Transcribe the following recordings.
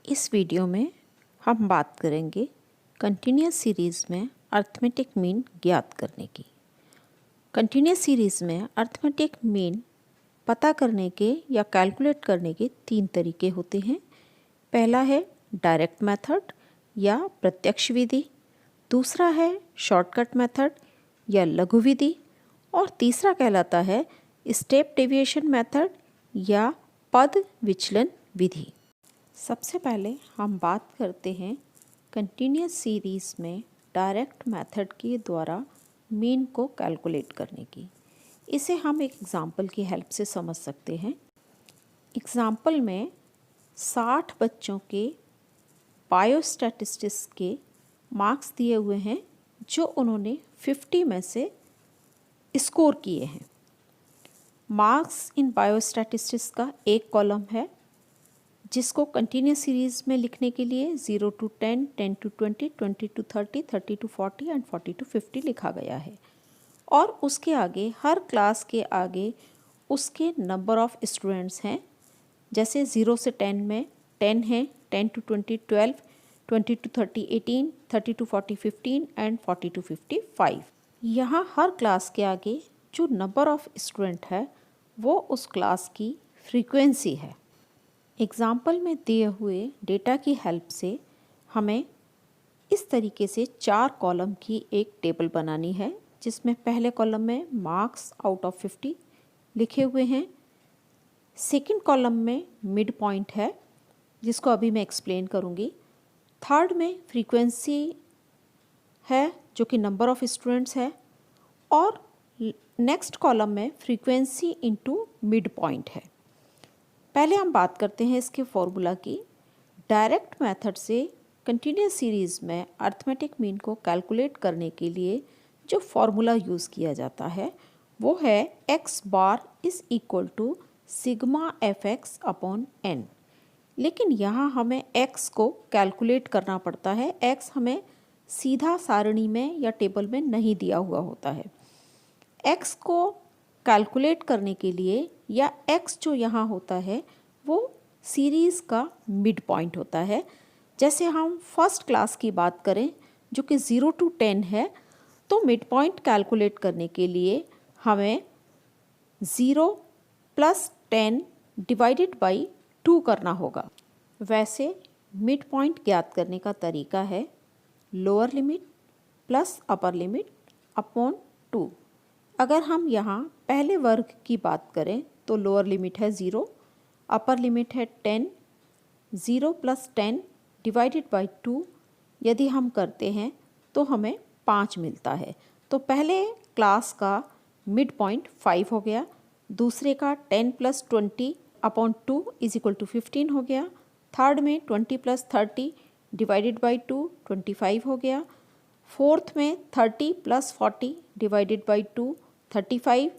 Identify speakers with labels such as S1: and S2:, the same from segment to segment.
S1: इस वीडियो में हम बात करेंगे कंटिन्यूस सीरीज़ में अर्थमेटिक मीन ज्ञात करने की। कंटिन्यूस सीरीज़ में अर्थमेटिक मीन पता करने के या कैलकुलेट करने के तीन तरीके होते हैं। पहला है डायरेक्ट मेथड या प्रत्यक्ष विधि, दूसरा है शॉर्टकट मेथड या लघु विधि और तीसरा कहलाता है स्टेप डेविएशन मेथड या पद विचलन विधि। सबसे पहले हम बात करते हैं कंटिन्यूस सीरीज़ में डायरेक्ट मेथड के द्वारा मीन को कैलकुलेट करने की। इसे हम एक एग्ज़ाम्पल की हेल्प से समझ सकते हैं। एग्ज़ाम्पल में 60 बच्चों के बायोस्टैटिस्टिक्स के मार्क्स दिए हुए हैं जो उन्होंने 50 में से स्कोर किए हैं। मार्क्स इन बायोस्टैटिस्टिक्स का एक कॉलम है जिसको कंटिन्यूस सीरीज़ में लिखने के लिए 0 to 10, 10 to 20, 20 to 30, 30 to 40 and 40 to 50 लिखा गया है। और उसके आगे हर क्लास के आगे उसके नंबर ऑफ़ स्टूडेंट्स हैं। जैसे 0 से 10 में 10 हैं, 10 to 20 12, 20 to 30 18, 30 to 40 15 and 40 to 50 5। यहाँ हर क्लास के आगे जो नंबर ऑफ़ स्टूडेंट है वो उस क्लास की फ्रीक्वेंसी है। एग्ज़ाम्पल में दिए हुए डेटा की हेल्प से हमें इस तरीके से 4 कॉलम की एक टेबल बनानी है जिसमें पहले कॉलम में मार्क्स आउट ऑफ 50 लिखे हुए हैं, सेकंड कॉलम में मिड पॉइंट है जिसको अभी मैं एक्सप्लेन करूँगी, थर्ड में फ्रीक्वेंसी है जो कि नंबर ऑफ़ स्टूडेंट्स है और नेक्स्ट कॉलम में फ्रीक्वेंसी इनटू मिड पॉइंट है। पहले हम बात करते हैं इसके फॉर्मूला की। डायरेक्ट मेथड से कंटिन्यूस सीरीज़ में अर्थमेटिक मीन को कैलकुलेट करने के लिए जो फॉर्मूला यूज़ किया जाता है वो है x bar is equal to sigma F X upon N. लेकिन यहाँ हमें x को कैलकुलेट करना पड़ता है। x हमें सीधा सारणी में या टेबल में नहीं दिया हुआ होता है। x को कैलकुलेट करने के लिए या x जो यहाँ होता है वो सीरीज़ का मिड पॉइंट होता है। जैसे हम फर्स्ट क्लास की बात करें जो कि 0 to 10 है तो मिड पॉइंट कैलकुलेट करने के लिए हमें 0 + 10 डिवाइडेड बाई 2 करना होगा। वैसे मिड पॉइंट ज्ञात करने का तरीका है lower limit plus upper limit upon 2। अगर हम यहाँ पहले वर्ग की बात करें तो लोअर लिमिट है 0, अपर लिमिट है 10, 0 + 10 डिवाइडेड बाई 2 यदि हम करते हैं तो हमें 5 मिलता है। तो पहले क्लास का मिड पॉइंट 5 हो गया, दूसरे का 10 + 20 अपॉन 2 इज इक्वल टू 15 हो गया, थर्ड में 20 + 30 डिवाइडेड बाई 2 25 हो गया, फोर्थ में 30 + 40 divided by 2 35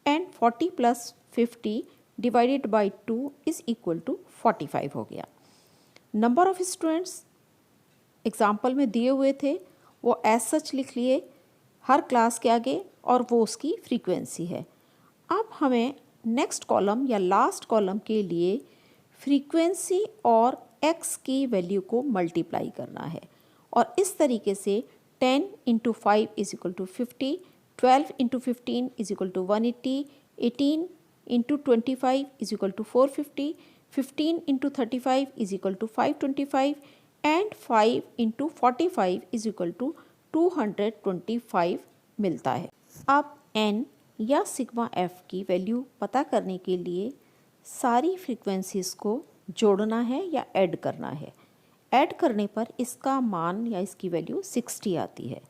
S1: and 40 + 50 divided by 2 is equal to 45 हो गया। नंबर ऑफ़ स्टूडेंट्स एग्जाम्पल में दिए हुए थे वो एज सच लिख लिए हर क्लास के आगे और वो उसकी फ्रीक्वेंसी है। अब हमें नेक्स्ट कॉलम या लास्ट कॉलम के लिए फ्रीक्वेंसी और x की वैल्यू को मल्टीप्लाई करना है और इस तरीके से 10 × 5 is equal to 50, 12 × 15 is equal to 180, 18 × 25 is equal to 450, 15 × 35 is equal to 525 and 5 × 45 is equal to 225 मिलता है। अब n या सिग्मा f की वैल्यू पता करने के लिए सारी फ्रीक्वेंसीज़ को जोड़ना है या ऐड करना है। ऐड करने पर इसका मान या इसकी वैल्यू 60 आती है।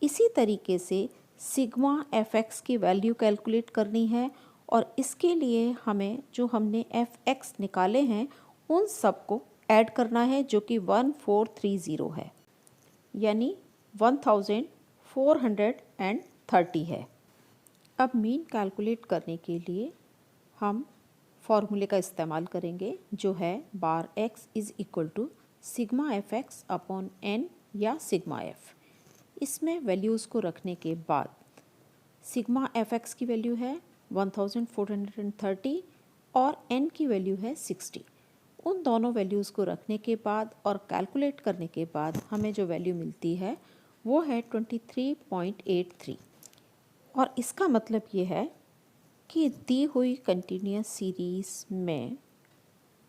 S1: इसी तरीके से सिग्मा एफ एक्स की वैल्यू कैलकुलेट करनी है और इसके लिए हमें जो हमने एफ एक्स निकाले हैं उन सब को ऐड करना है जो कि 1430 है यानी 1430 है। अब मीन कैलकुलेट करने के लिए हम फॉर्मूले का इस्तेमाल करेंगे जो है bar x is equal to sigma F X upon N या सिग्मा एफ। इसमें वैल्यूज़ को रखने के बाद सिग्मा एफ एक्स की वैल्यू है 1430 और n की वैल्यू है 60। उन दोनों वैल्यूज़ को रखने के बाद और कैलकुलेट करने के बाद हमें जो वैल्यू मिलती है वो है 23.83। और इसका मतलब ये है कि दी हुई कंटिन्यूअस सीरीज़ में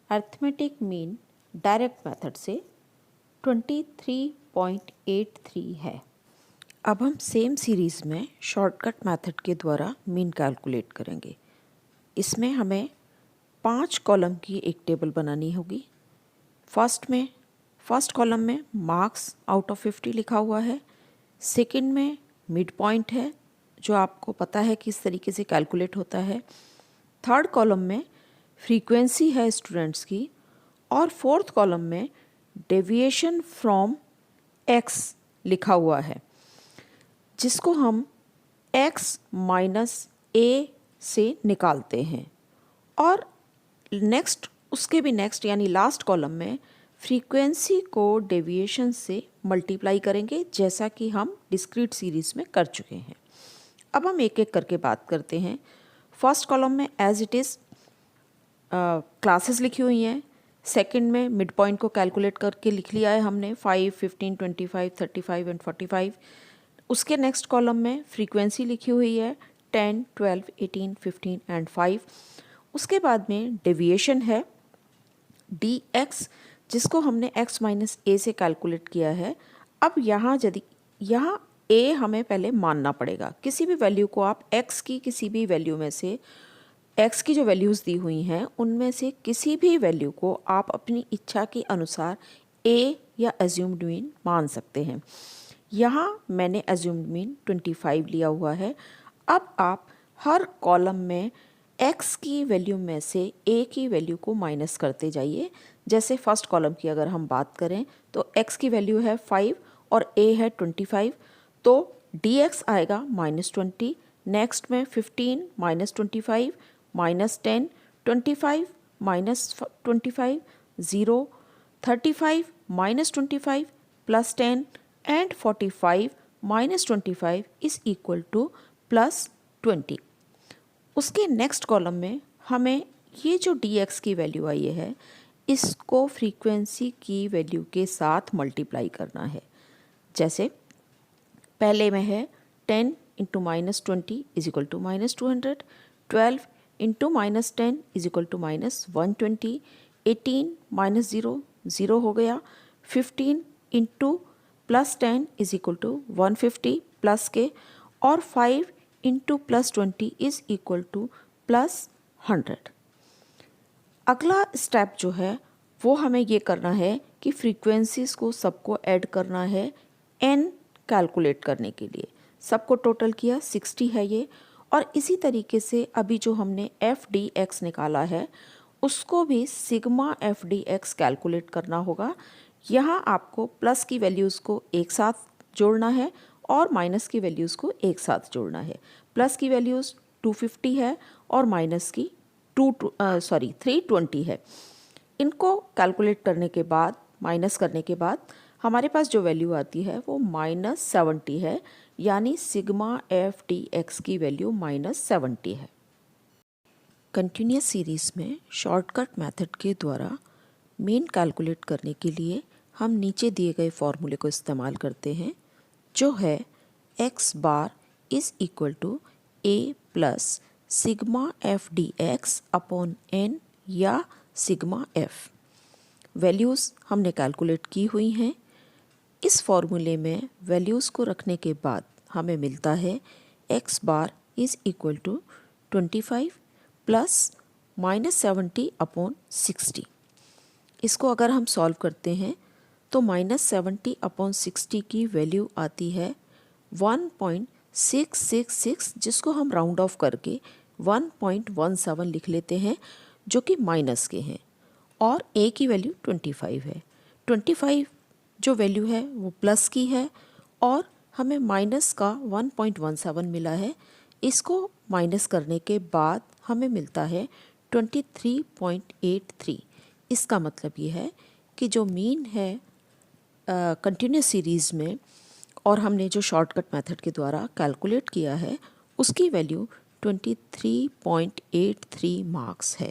S1: अरिथमेटिक मीन डायरेक्ट मेथड से 23.83 है। अब हम सेम सीरीज़ में शॉर्टकट मेथड के द्वारा मीन कैलकुलेट करेंगे। इसमें हमें 5 कॉलम की एक टेबल बनानी होगी। फर्स्ट कॉलम में मार्क्स आउट ऑफ 50 लिखा हुआ है। सेकंड में मिड पॉइंट है जो आपको पता है किस तरीके से कैलकुलेट होता है। थर्ड कॉलम में फ्रीक्वेंसी है स्टूडेंट्स की। और फोर्थ कॉलम में डेविएशन फ्रॉम एक्स लिखा हुआ है जिसको हम x माइनस ए से निकालते हैं। और उसके भी नेक्स्ट यानी लास्ट कॉलम में फ्रीक्वेंसी को डेविएशन से मल्टीप्लाई करेंगे जैसा कि हम डिस्क्रीट सीरीज़ में कर चुके हैं। अब हम एक एक करके बात करते हैं। फर्स्ट कॉलम में एज इट इज़ क्लासेस लिखी हुई हैं। सेकंड में मिड पॉइंट को कैलकुलेट करके लिख लिया है हमने 5, 15, 25, 35 एंड 45। उसके नेक्स्ट कॉलम में फ्रीक्वेंसी लिखी हुई है 10, 12, 18, 15 एंड 5। उसके बाद में डेविएशन है dx जिसको हमने x माइनस ए से कैलकुलेट किया है। अब यहाँ a हमें पहले मानना पड़ेगा। किसी भी वैल्यू को आप x की किसी भी वैल्यू में से x की जो वैल्यूज़ दी हुई हैं उनमें से किसी भी वैल्यू को आप अपनी इच्छा के अनुसार a या एज्यूम्ड मीन मान सकते हैं। यहाँ मैंने एज्यूम्ड मीन 25 लिया हुआ है। अब आप हर कॉलम में x की वैल्यू में से a की वैल्यू को माइनस करते जाइए। जैसे फर्स्ट कॉलम की अगर हम बात करें तो x की वैल्यू है 5 और a है 25, तो dx आएगा -20। नेक्स्ट में 15 -25 -10, 25 -25, 0, 35 -25 +10 एंड 45 -25 इज इक्वल टू +20। उसके नेक्स्ट कॉलम में हमें ये जो dx की वैल्यू आई है इसको फ्रीक्वेंसी की वैल्यू के साथ मल्टीप्लाई करना है। जैसे पहले में है 10 into -20 is equal to -200, 12 into -10 is equal to -120, 18 -0 0 हो गया, 15 into +10 is equal to 150 plus के, और 5 इंटू +20 इज इक्वल टू +100। अगला स्टेप जो है वो हमें ये करना है कि फ्रीक्वेंसीज़ को सबको ऐड करना है n कैलकुलेट करने के लिए। सबको टोटल किया 60 है ये। और इसी तरीके से अभी जो हमने f/dx निकाला है उसको भी सिग्मा f/dx कैलकुलेट करना होगा। यहाँ आपको प्लस की वैल्यूज़ को एक साथ जोड़ना है और माइनस की वैल्यूज़ को एक साथ जोड़ना है। प्लस की वैल्यूज़ 250 है और माइनस की 320 है। इनको कैलकुलेट करने के बाद माइनस करने के बाद हमारे पास जो वैल्यू आती है वो -70 है, यानी सिग्मा f/dx की वैल्यू -70 है। कंटिन्यूअस सीरीज़ में शॉर्टकट मेथड के द्वारा मीन कैलकुलेट करने के लिए हम नीचे दिए गए फॉर्मूले को इस्तेमाल करते हैं, जो है x bar is equal to a plus sigma f/dx upon n या सिग्मा f। वैल्यूज़ हमने कैलकुलेट की हुई हैं। इस फॉर्मूले में वैल्यूज़ को रखने के बाद हमें मिलता है x bar is equal to 25 plus -70 upon 60। इसको अगर हम सॉल्व करते हैं तो -70 अपॉन 60 की वैल्यू आती है 1.666, जिसको हम राउंड ऑफ करके 1.17 लिख लेते हैं, जो कि माइनस के हैं। और a की वैल्यू 25 है। 25 जो वैल्यू है वो प्लस की है और हमें माइनस का 1.17 मिला है। इसको माइनस करने के बाद हमें मिलता है 23.83। इसका मतलब ये है कि जो मीन है कंटिन्यूस सीरीज़ में और हमने जो शॉर्टकट मेथड के द्वारा कैलकुलेट किया है उसकी वैल्यू 23.83 मार्क्स है।